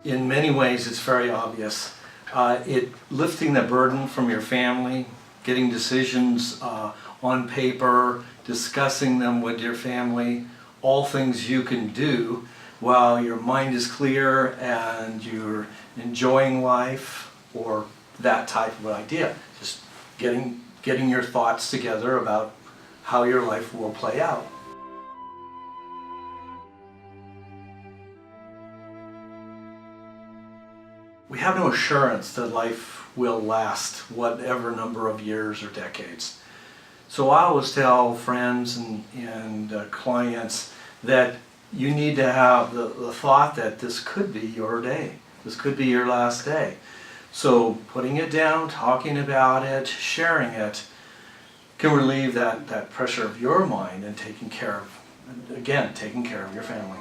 In many ways, it's very obvious. Lifting the burden from your family, getting decisions on paper, discussing them with your family, all things you can do while your mind is clear and you're enjoying life, or that type of idea. Just getting your thoughts together about how your life will play out. We have no assurance that life will last whatever number of years or decades. So I always tell friends and clients that you need to have the thought that this could be your day. This could be your last day. So putting it down, talking about it, sharing it, can relieve that pressure of your mind and taking care of your family.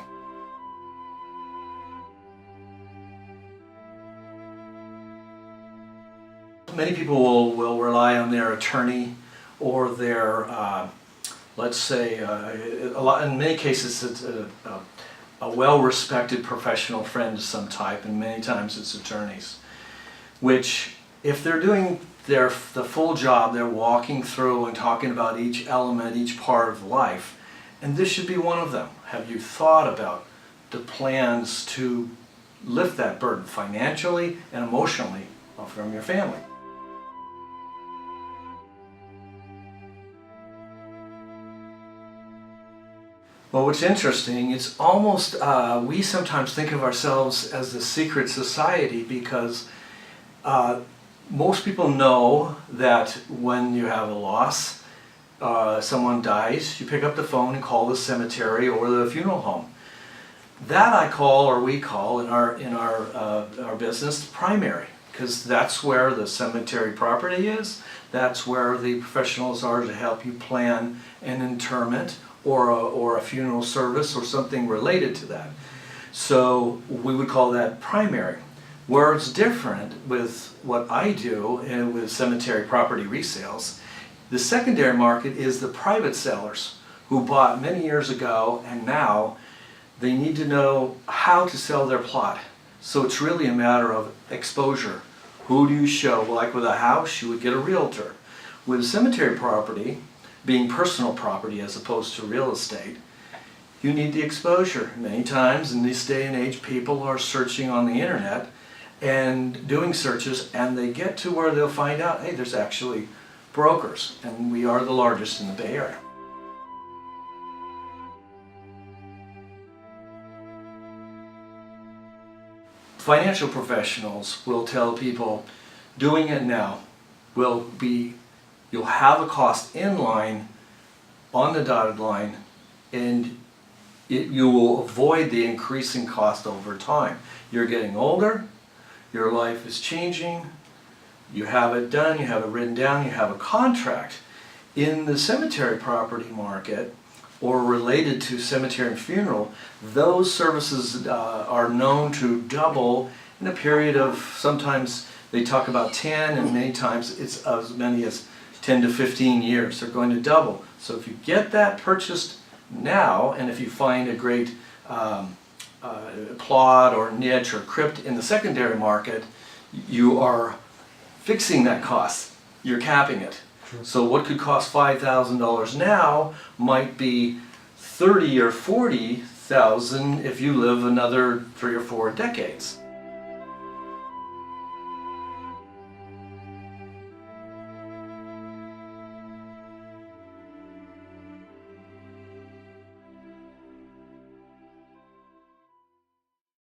Many people will rely on their attorney or their, let's say, in many cases it's a well-respected professional friend of some type, and many times it's attorneys, which if they're doing the full job, they're walking through and talking about each element, each part of life, and this should be one of them. Have you thought about the plans to lift that burden financially and emotionally from your family? Well, what's interesting, it's almost, we sometimes think of ourselves as the secret society because most people know that when you have a loss, someone dies, you pick up the phone and call the cemetery or the funeral home. That I call, or we call in our business, primary, because that's where the cemetery property is. That's where the professionals are to help you plan an interment or a funeral service or something related to that. So we would call that primary. Where it's different with what I do and with cemetery property resales, the secondary market is the private sellers who bought many years ago, and now they need to know how to sell their plot. So it's really a matter of exposure. Who do you show? Like with a house, you would get a realtor. With cemetery property, being personal property as opposed to real estate, you need the exposure. Many times in this day and age, people are searching on the internet and doing searches, and they get to where they'll find out, hey, there's actually brokers, and we are the largest in the Bay Area. Financial professionals will tell people doing it now you'll have a cost in line on the dotted line, and you will avoid the increasing cost over time. You're getting older, your life is changing, you have it done, you have it written down, you have a contract. In the cemetery property market, or related to cemetery and funeral, those services are known to double in a period of, sometimes they talk about 10, and many times it's as many as 10 to 15 years. They're going to double. So if you get that purchased now, and if you find a great plot or niche or crypt in the secondary market, you are fixing that cost. You're capping it. Sure. So what could cost $5,000 now might be $30,000 or $40,000 if you live another 3 or 4 decades.